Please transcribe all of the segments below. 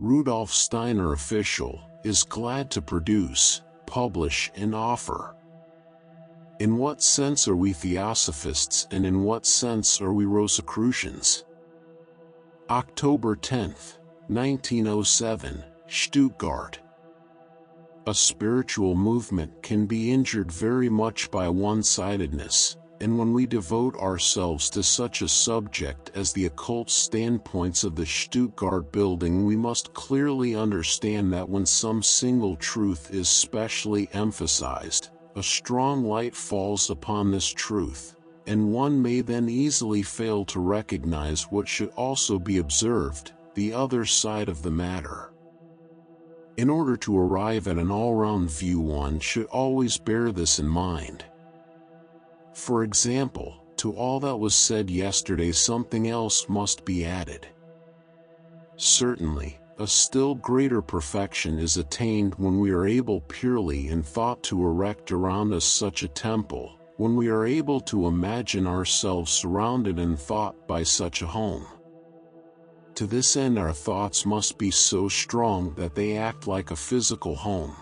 Rudolf Steiner Official, is glad to produce, publish and offer. In what sense are we Theosophists and in what sense are we Rosicrucians? October 10, 1907, Stuttgart. A spiritual movement can be injured very much by one-sidedness, and when we devote ourselves to such a subject as the occult standpoints of the Stuttgart building, we must clearly understand that when some single truth is specially emphasized, a strong light falls upon this truth, and one may then easily fail to recognize what should also be observed, the other side of the matter. In order to arrive at an all-round view, one should always bear this in mind. For example, to all that was said yesterday something else must be added. Certainly, a still greater perfection is attained when we are able purely in thought to erect around us such a temple, when we are able to imagine ourselves surrounded in thought by such a home. To this end our thoughts must be so strong that they act like a physical home.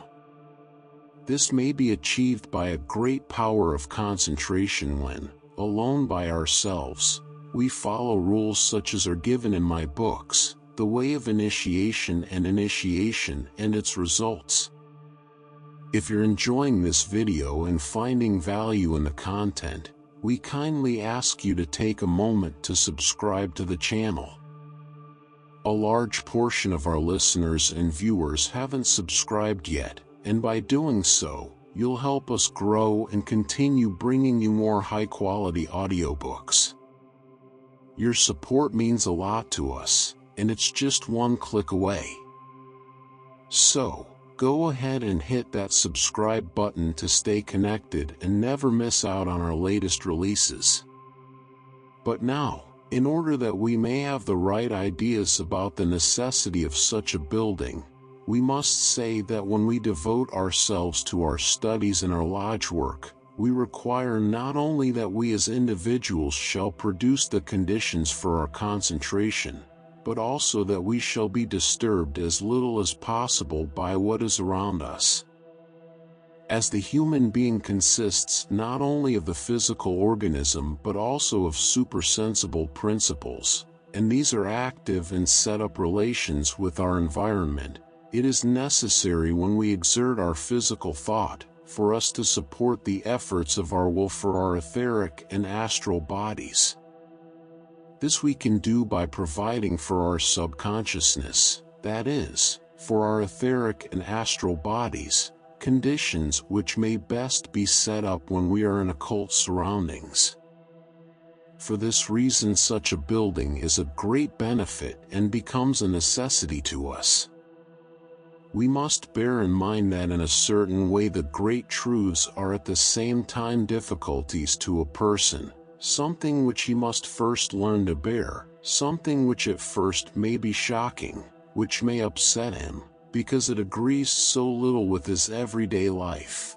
This may be achieved by a great power of concentration when, alone by ourselves, we follow rules such as are given in my books, The Way of Initiation and its Results. If you're enjoying this video and finding value in the content, we kindly ask you to take a moment to subscribe to the channel. A large portion of our listeners and viewers haven't subscribed yet, and by doing so, you'll help us grow and continue bringing you more high-quality audiobooks. Your support means a lot to us, and it's just one click away. So, go ahead and hit that subscribe button to stay connected and never miss out on our latest releases. But now, in order that we may have the right ideas about the necessity of such a building, we must say that when we devote ourselves to our studies and our lodge work, we require not only that we as individuals shall produce the conditions for our concentration, but also that we shall be disturbed as little as possible by what is around us. As the human being consists not only of the physical organism but also of supersensible principles, and these are active and set up relations with our environment, it is necessary when we exert our physical thought, for us to support the efforts of our will for our etheric and astral bodies. This we can do by providing for our subconsciousness, that is, for our etheric and astral bodies, conditions which may best be set up when we are in occult surroundings. For this reason such a building is a great benefit and becomes a necessity to us. We must bear in mind that in a certain way the great truths are at the same time difficulties to a person, something which he must first learn to bear, something which at first may be shocking, which may upset him, because it agrees so little with his everyday life.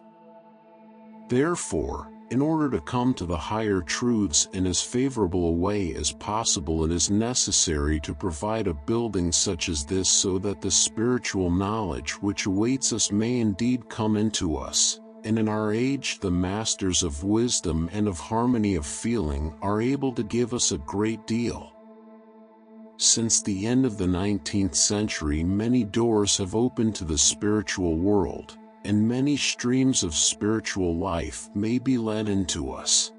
Therefore, in order to come to the higher truths in as favorable a way as possible, it is necessary to provide a building such as this so that the spiritual knowledge which awaits us may indeed come into us, and in our age the masters of wisdom and of harmony of feeling are able to give us a great deal. Since the end of the 19th century many doors have opened to the spiritual world, and many streams of spiritual life may be led into us.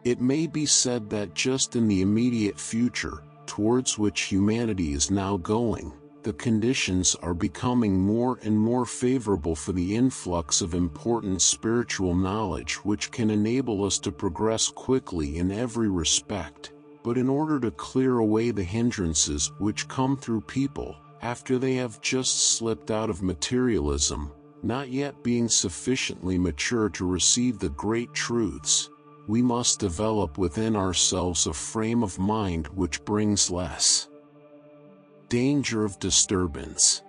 It may be said that just in the immediate future, towards which humanity is now going, the conditions are becoming more and more favorable for the influx of important spiritual knowledge which can enable us to progress quickly in every respect. But in order to clear away the hindrances which come through people, after they have just slipped out of materialism, not yet being sufficiently mature to receive the great truths, we must develop within ourselves a frame of mind which brings less danger of disturbance.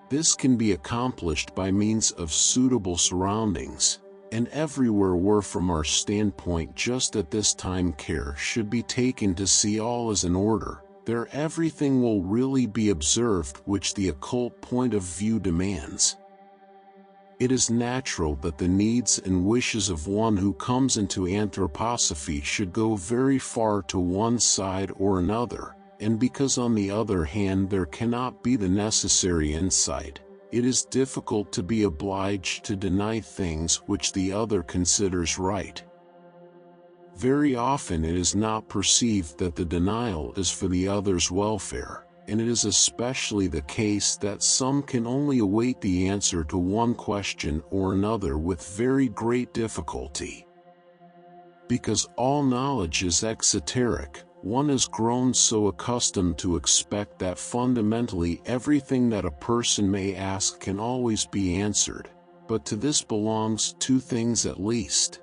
This can be accomplished by means of suitable surroundings, and everywhere where from our standpoint just at this time care should be taken to see all is in order, there everything will really be observed which the occult point of view demands. It is natural that the needs and wishes of one who comes into anthroposophy should go very far to one side or another, and because on the other hand there cannot be the necessary insight, it is difficult to be obliged to deny things which the other considers right. Very often it is not perceived that the denial is for the other's welfare, and it is especially the case that some can only await the answer to one question or another with very great difficulty. Because all knowledge is exoteric, one has grown so accustomed to expect that fundamentally everything that a person may ask can always be answered, but to this belongs two things at least.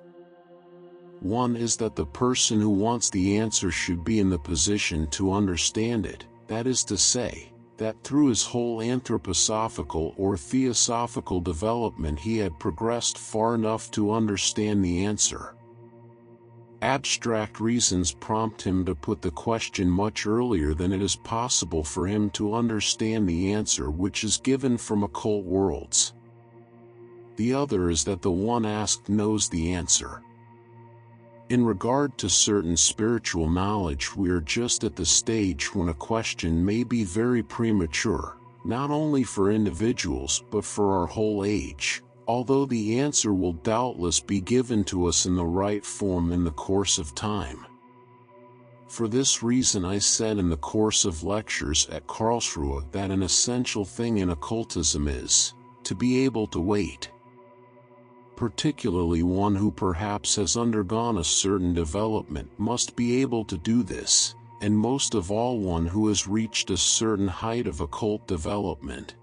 One is that the person who wants the answer should be in the position to understand it. That is to say, that through his whole anthroposophical or theosophical development he had progressed far enough to understand the answer. Abstract reasons prompt him to put the question much earlier than it is possible for him to understand the answer which is given from occult worlds. The other is that the one asked knows the answer. In regard to certain spiritual knowledge, we are just at the stage when a question may be very premature, not only for individuals but for our whole age, although the answer will doubtless be given to us in the right form in the course of time. For this reason I said in the course of lectures at Karlsruhe that an essential thing in occultism is to be able to wait. Particularly one who perhaps has undergone a certain development must be able to do this, and most of all one who has reached a certain height of occult development.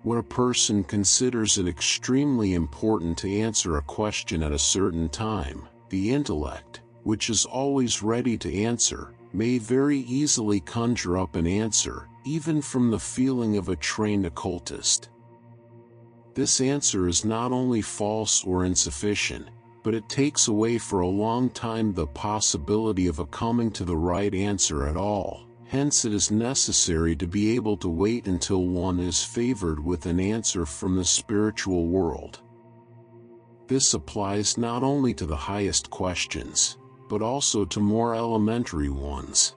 When a person considers it extremely important to answer a question at a certain time, the intellect, which is always ready to answer, may very easily conjure up an answer, even from the feeling of a trained occultist. This answer is not only false or insufficient, but it takes away for a long time the possibility of a coming to the right answer at all. Hence it is necessary to be able to wait until one is favored with an answer from the spiritual world. This applies not only to the highest questions, but also to more elementary ones.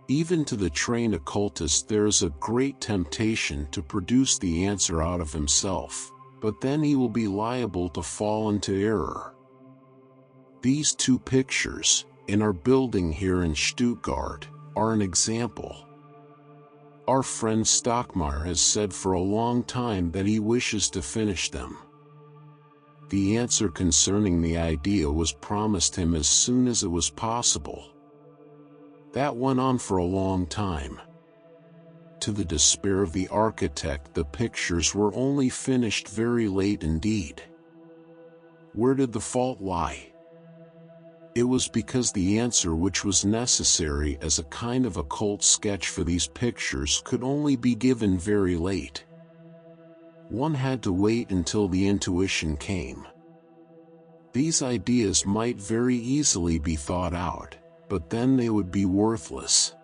Even to the trained occultist there is a great temptation to produce the answer out of himself, but then he will be liable to fall into error. These two pictures, in our building here in Stuttgart, are an example. Our friend Stockmeyer has said for a long time that he wishes to finish them. The answer concerning the idea was promised him as soon as it was possible. That went on for a long time. To the despair of the architect, the pictures were only finished very late indeed. Where did the fault lie? It was because the answer which was necessary as a kind of occult sketch for these pictures could only be given very late. One had to wait until the intuition came. These ideas might very easily be thought out, but then they would be worthless.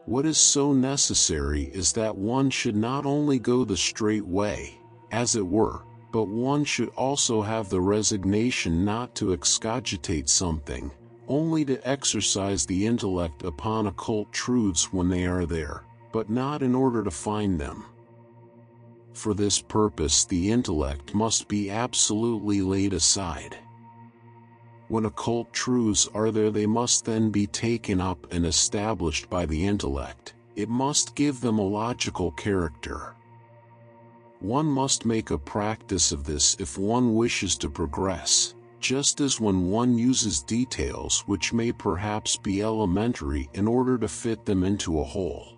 What is so necessary is that one should not only go the straight way, as it were, but one should also have the resignation not to excogitate something, only to exercise the intellect upon occult truths when they are there, but not in order to find them. For this purpose the intellect must be absolutely laid aside. When occult truths are there, they must then be taken up and established by the intellect. It must give them a logical character. One must make a practice of this if one wishes to progress, just as when one uses details which may perhaps be elementary in order to fit them into a whole.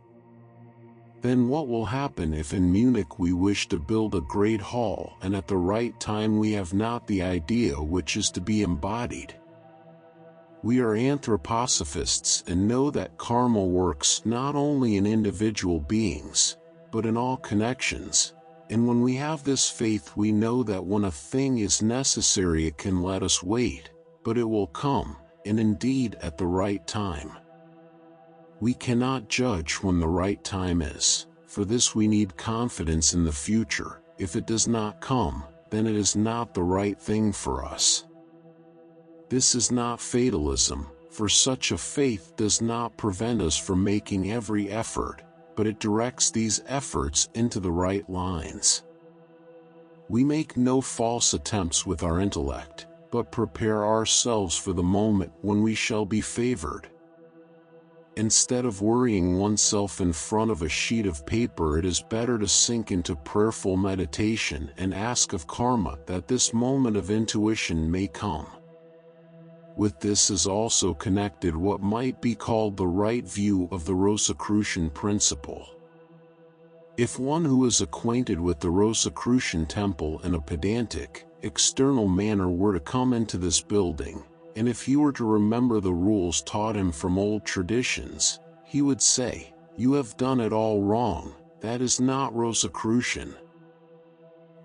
Then what will happen if in Munich we wish to build a great hall and at the right time we have not the idea which is to be embodied? We are anthroposophists and know that karma works not only in individual beings, but in all connections, and when we have this faith we know that when a thing is necessary it can let us wait, but it will come, and indeed at the right time. We cannot judge when the right time is. For this we need confidence in the future. If it does not come, then it is not the right thing for us. This is not fatalism, for such a faith does not prevent us from making every effort, but it directs these efforts into the right lines. We make no false attempts with our intellect, but prepare ourselves for the moment when we shall be favored. Instead of worrying oneself in front of a sheet of paper, it is better to sink into prayerful meditation and ask of karma that this moment of intuition may come. With this is also connected what might be called the right view of the Rosicrucian principle. If one who is acquainted with the Rosicrucian temple in a pedantic, external manner were to come into this building, and if he were to remember the rules taught him from old traditions, he would say, "You have done it all wrong, that is not Rosicrucian."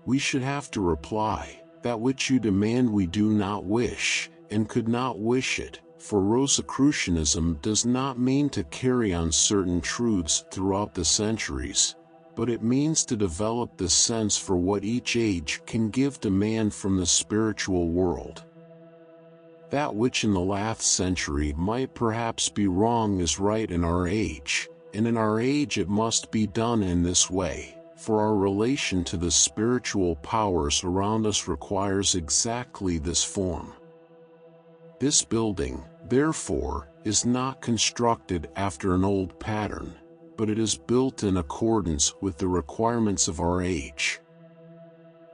We should have to reply, "That which you demand we do not wish, and could not wish it," for Rosicrucianism does not mean to carry on certain truths throughout the centuries, but it means to develop the sense for what each age can give to man from the spiritual world. That which in the last century might perhaps be wrong is right in our age, and in our age it must be done in this way, for our relation to the spiritual powers around us requires exactly this form. This building, therefore, is not constructed after an old pattern, but it is built in accordance with the requirements of our age.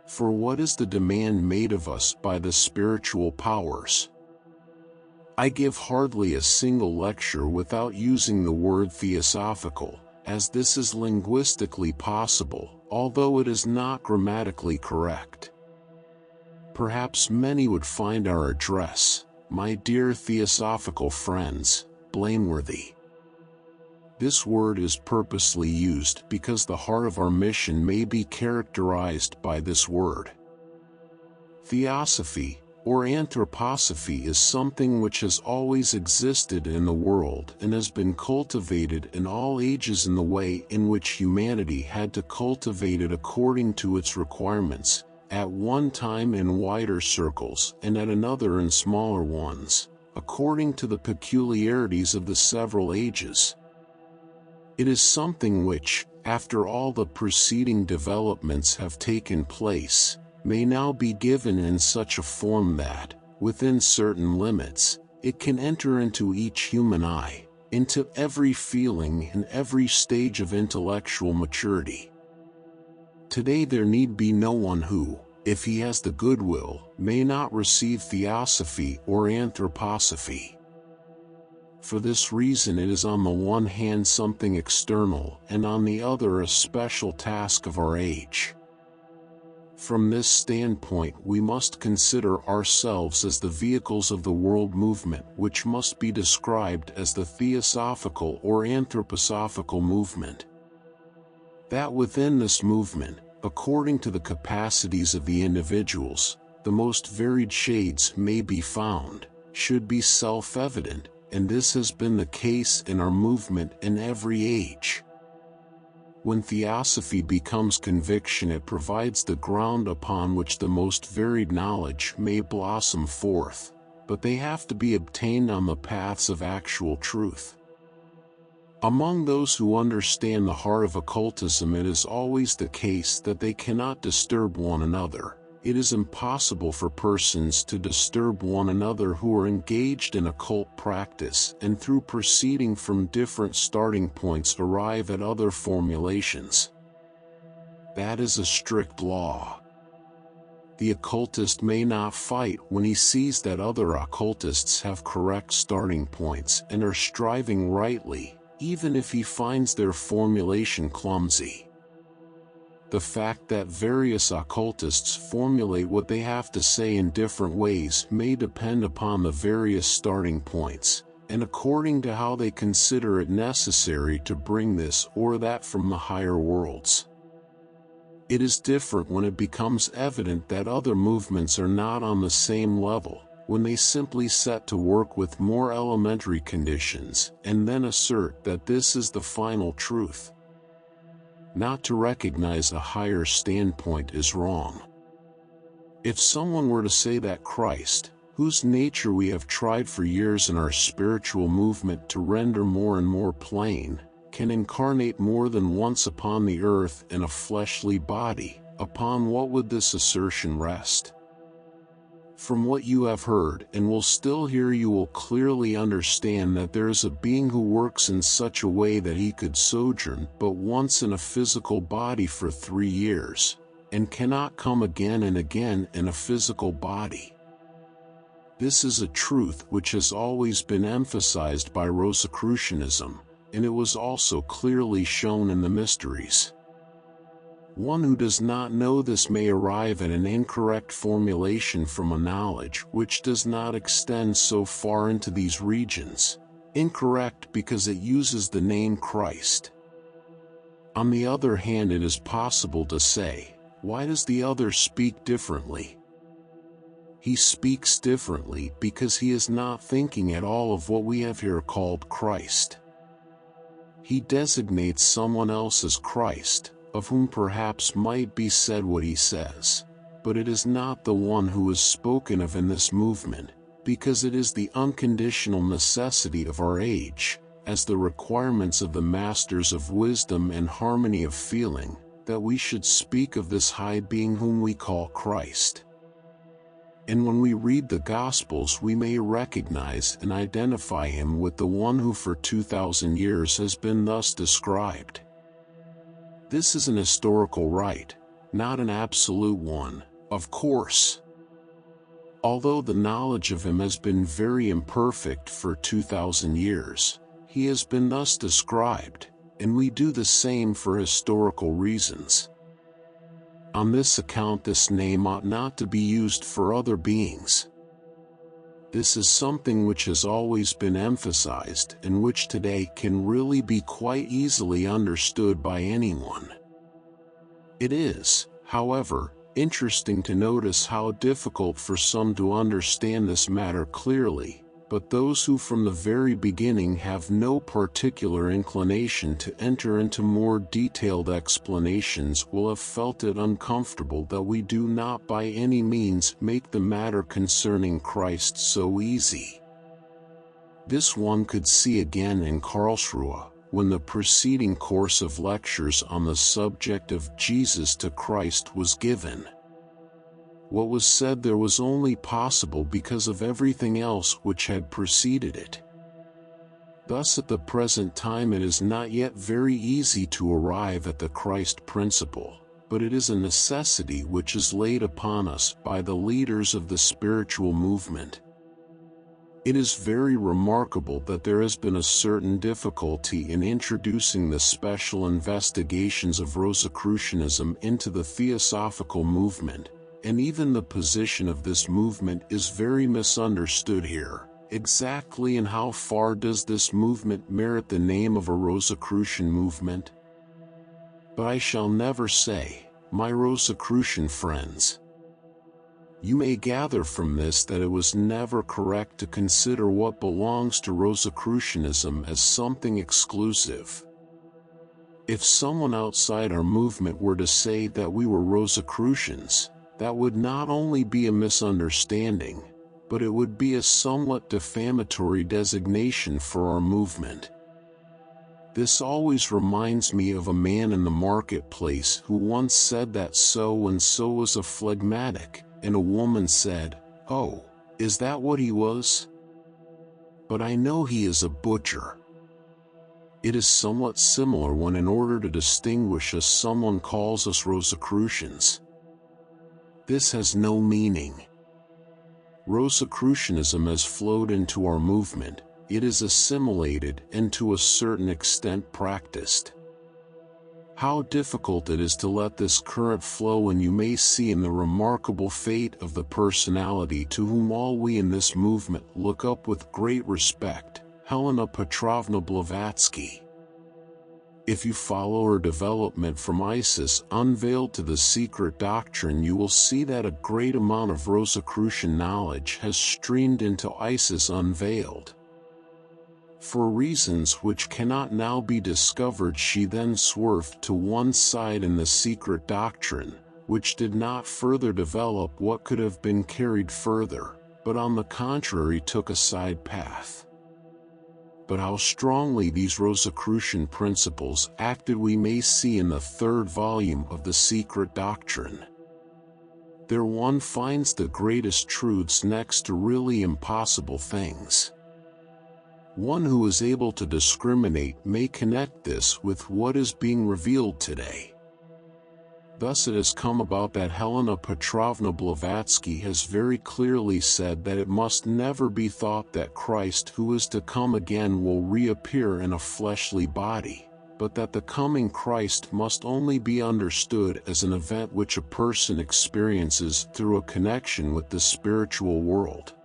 For what is the demand made of us by the spiritual powers? I give hardly a single lecture without using the word theosophical, as this is linguistically possible, although it is not grammatically correct. Perhaps many would find our address, "My dear theosophical friends," blameworthy. This word is purposely used because the heart of our mission may be characterized by this word. Theosophy, or anthroposophy, is something which has always existed in the world and has been cultivated in all ages in the way in which humanity had to cultivate it according to its requirements, at one time in wider circles and at another in smaller ones, according to the peculiarities of the several ages. It is something which, after all the preceding developments have taken place, may now be given in such a form that, within certain limits, it can enter into each human eye, into every feeling and every stage of intellectual maturity. Today there need be no one who, if he has the goodwill, may not receive theosophy or anthroposophy. For this reason it is on the one hand something external and on the other a special task of our age. From this standpoint we must consider ourselves as the vehicles of the world movement, which must be described as the theosophical or anthroposophical movement. That within this movement, according to the capacities of the individuals, the most varied shades may be found, should be self-evident, and this has been the case in our movement in every age. When theosophy becomes conviction, it provides the ground upon which the most varied knowledge may blossom forth, but they have to be obtained on the paths of actual truth. Among those who understand the heart of occultism, it is always the case that they cannot disturb one another. It is impossible for persons to disturb one another who are engaged in occult practice and through proceeding from different starting points arrive at other formulations. That is a strict law. The occultist may not fight when he sees that other occultists have correct starting points and are striving rightly, even if he finds their formulation clumsy. The fact that various occultists formulate what they have to say in different ways may depend upon the various starting points, and according to how they consider it necessary to bring this or that from the higher worlds. It is different when it becomes evident that other movements are not on the same level, when they simply set to work with more elementary conditions and then assert that this is the final truth. Not to recognize a higher standpoint is wrong. If someone were to say that Christ, whose nature we have tried for years in our spiritual movement to render more and more plain, can incarnate more than once upon the earth in a fleshly body, upon what would this assertion rest? From what you have heard and will still hear, you will clearly understand that there is a being who works in such a way that he could sojourn but once in a physical body for 3 years, and cannot come again and again in a physical body. This is a truth which has always been emphasized by Rosicrucianism, and it was also clearly shown in the mysteries. One who does not know this may arrive at an incorrect formulation from a knowledge which does not extend so far into these regions, incorrect because it uses the name Christ. On the other hand, it is possible to say, why does the other speak differently? He speaks differently because he is not thinking at all of what we have here called Christ. He designates someone else as Christ, of whom perhaps might be said what he says, but it is not the one who is spoken of in this movement, because it is the unconditional necessity of our age, as the requirements of the masters of wisdom and harmony of feeling, that we should speak of this high being whom we call Christ. And when we read the Gospels, we may recognize and identify him with the one who for 2,000 years has been thus described. This is an historical right, not an absolute one, of course. Although the knowledge of him has been very imperfect for 2,000 years, he has been thus described, and we do the same for historical reasons. On this account, this name ought not to be used for other beings. This is something which has always been emphasized and which today can really be quite easily understood by anyone. It is, however, interesting to notice how difficult for some to understand this matter clearly, but those who from the very beginning have no particular inclination to enter into more detailed explanations will have felt it uncomfortable that we do not by any means make the matter concerning Christ so easy. This one could see again in Karlsruhe, when the preceding course of lectures on the subject of Jesus to Christ was given. What was said there was only possible because of everything else which had preceded it. Thus at the present time it is not yet very easy to arrive at the Christ principle, but it is a necessity which is laid upon us by the leaders of the spiritual movement. It is very remarkable that there has been a certain difficulty in introducing the special investigations of Rosicrucianism into the theosophical movement, and even the position of this movement is very misunderstood here. Exactly and how far does this movement merit the name of a Rosicrucian movement? But I shall never say, my Rosicrucian friends. You may gather from this that it was never correct to consider what belongs to Rosicrucianism as something exclusive. If someone outside our movement were to say that we were Rosicrucians, that would not only be a misunderstanding, but it would be a somewhat defamatory designation for our movement. This always reminds me of a man in the marketplace who once said that so-and-so was a phlegmatic, and a woman said, "Oh, is that what he was? But I know he is a butcher." It is somewhat similar when in order to distinguish us someone calls us Rosicrucians. This has no meaning. Rosicrucianism has flowed into our movement, it is assimilated and to a certain extent practiced. How difficult it is to let this current flow, and you may see in the remarkable fate of the personality to whom all we in this movement look up with great respect, Helena Petrovna Blavatsky. If you follow her development from Isis unveiled to the secret doctrine, you will see that a great amount of Rosicrucian knowledge has streamed into Isis unveiled. For reasons which cannot now be discovered, she then swerved to one side in the secret doctrine, which did not further develop what could have been carried further, but on the contrary took a side path. But how strongly these Rosicrucian principles acted we may see in the third volume of the Secret Doctrine. There one finds the greatest truths next to really impossible things. One who is able to discriminate may connect this with what is being revealed today. Thus it has come about that Helena Petrovna Blavatsky has very clearly said that it must never be thought that Christ who is to come again will reappear in a fleshly body, but that the coming Christ must only be understood as an event which a person experiences through a connection with the spiritual world.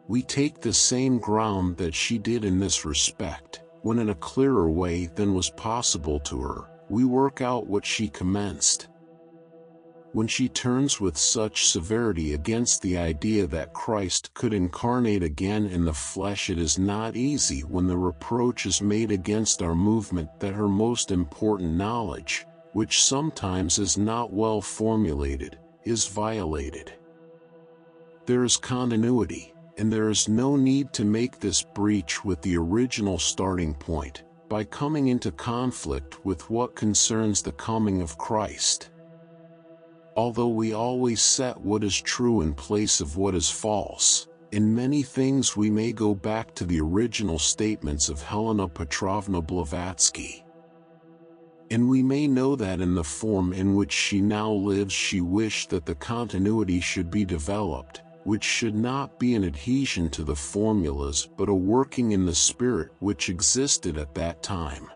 We take the same ground that she did in this respect, when in a clearer way than was possible to her, we work out what she commenced. When she turns with such severity against the idea that Christ could incarnate again in the flesh, it is not easy when the reproach is made against our movement that her most important knowledge, which sometimes is not well formulated, is violated. There is continuity, and there is no need to make this breach with the original starting point, by coming into conflict with what concerns the coming of Christ. Although we always set what is true in place of what is false, in many things we may go back to the original statements of Helena Petrovna Blavatsky. And we may know that in the form in which she now lives she wished that the continuity should be developed, which should not be an adhesion to the formulas but a working in the spirit which existed at that time.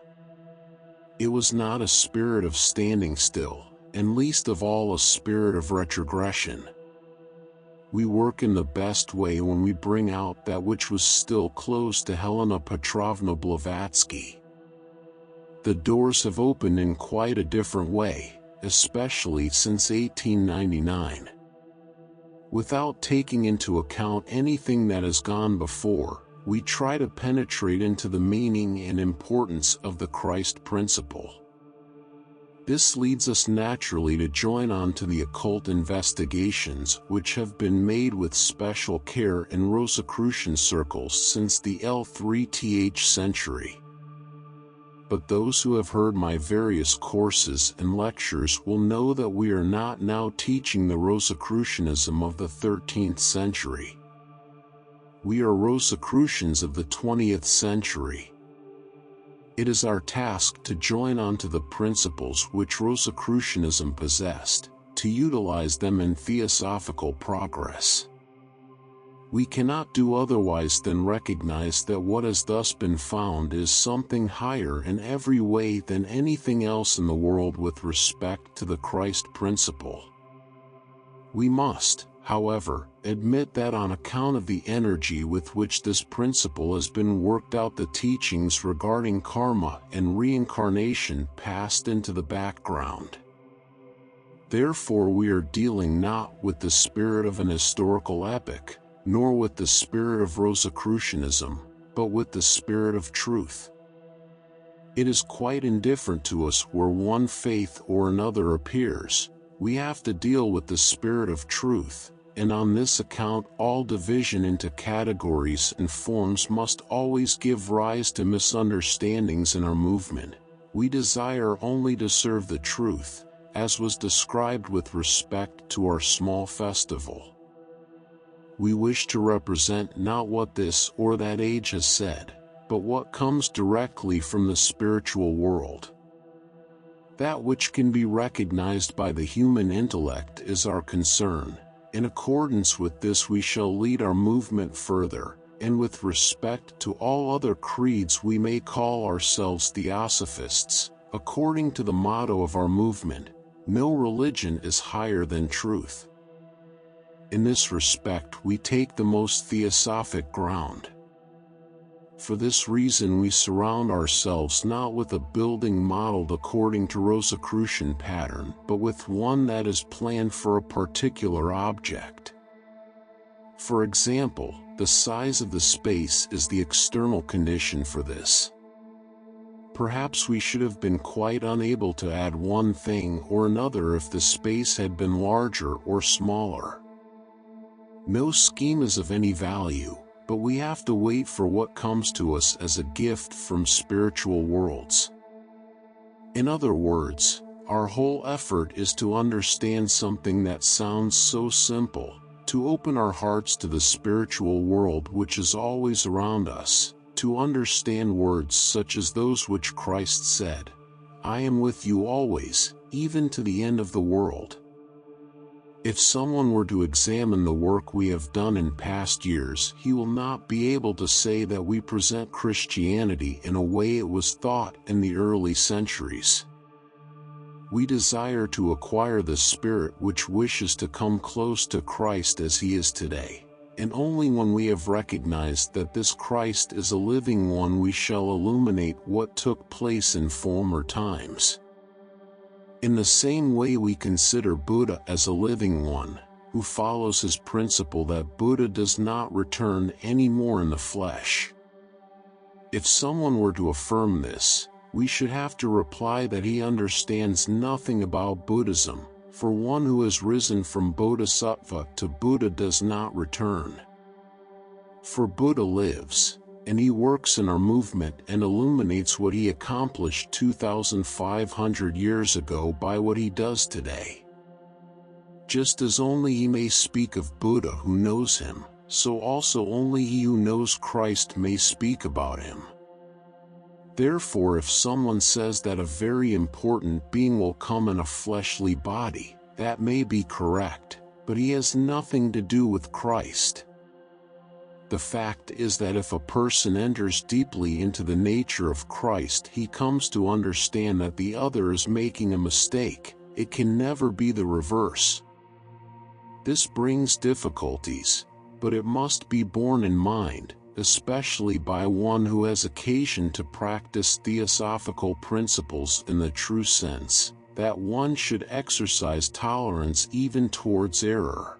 It was not a spirit of standing still, and least of all a spirit of retrogression. We work in the best way when we bring out that which was still closed to Helena Petrovna Blavatsky. The doors have opened in quite a different way, especially since 1899. Without taking into account anything that has gone before, we try to penetrate into the meaning and importance of the Christ principle. This leads us naturally to join on to the occult investigations which have been made with special care in Rosicrucian circles since the L3th century. But those who have heard my various courses and lectures will know that we are not now teaching the Rosicrucianism of the 13th century. We are Rosicrucians of the 20th century. It is our task to join on to the principles which Rosicrucianism possessed, to utilize them in theosophical progress. We cannot do otherwise than recognize that what has thus been found is something higher in every way than anything else in the world with respect to the Christ principle. We must, however, admit that on account of the energy with which this principle has been worked out, the teachings regarding karma and reincarnation passed into the background. Therefore we are dealing not with the spirit of an historical epic, nor with the spirit of Rosicrucianism, but with the spirit of truth. It is quite indifferent to us where one faith or another appears. We have to deal with the spirit of truth, and on this account all division into categories and forms must always give rise to misunderstandings in our movement. We desire only to serve the truth, as was described with respect to our small festival. We wish to represent not what this or that age has said, but what comes directly from the spiritual world. That which can be recognized by the human intellect is our concern. In accordance with this we shall lead our movement further, and with respect to all other creeds we may call ourselves theosophists, according to the motto of our movement, no religion is higher than truth. In this respect we take the most theosophic ground. For this reason we surround ourselves not with a building modeled according to Rosicrucian pattern, but with one that is planned for a particular object. For example, the size of the space is the external condition for this. Perhaps we should have been quite unable to add one thing or another if the space had been larger or smaller. No scheme is of any value, but we have to wait for what comes to us as a gift from spiritual worlds. In other words, our whole effort is to understand something that sounds so simple, to open our hearts to the spiritual world which is always around us, to understand words such as those which Christ said, "I am with you always, even to the end of the world." If someone were to examine the work we have done in past years, he will not be able to say that we present Christianity in a way it was thought in the early centuries. We desire to acquire the spirit which wishes to come close to Christ as he is today, and only when we have recognized that this Christ is a living one we shall illuminate what took place in former times. In the same way we consider Buddha as a living one, who follows his principle that Buddha does not return anymore in the flesh. If someone were to affirm this, we should have to reply that he understands nothing about Buddhism, for one who has risen from Bodhisattva to Buddha does not return. For Buddha lives, and he works in our movement and illuminates what he accomplished 2,500 years ago by what he does today. Just as only he may speak of Buddha who knows him, so also only he who knows Christ may speak about him. Therefore, if someone says that a very important being will come in a fleshly body, that may be correct, but he has nothing to do with Christ. The fact is that if a person enters deeply into the nature of Christ, he comes to understand that the other is making a mistake. It can never be the reverse. This brings difficulties, but it must be borne in mind, especially by one who has occasion to practice theosophical principles in the true sense, that one should exercise tolerance even towards error.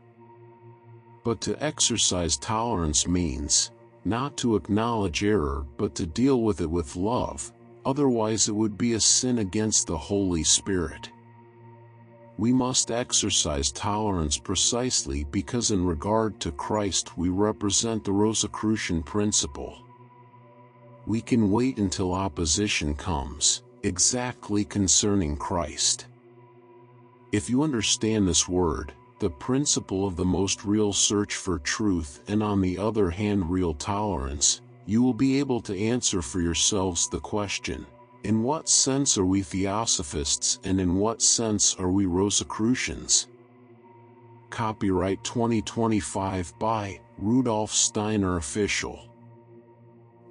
But to exercise tolerance means, not to acknowledge error but to deal with it with love, otherwise it would be a sin against the Holy Spirit. We must exercise tolerance precisely because in regard to Christ we represent the Rosicrucian principle. We can wait until opposition comes, exactly concerning Christ. If you understand this word, the principle of the most real search for truth, and on the other hand real tolerance, you will be able to answer for yourselves the question, in what sense are we Theosophists and in what sense are we Rosicrucians? Copyright 2025 by Rudolf Steiner Official.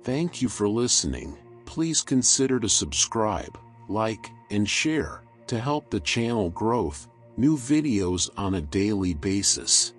Thank you for listening. Please consider to subscribe, like, and share, to help the channel growth. New videos on a daily basis.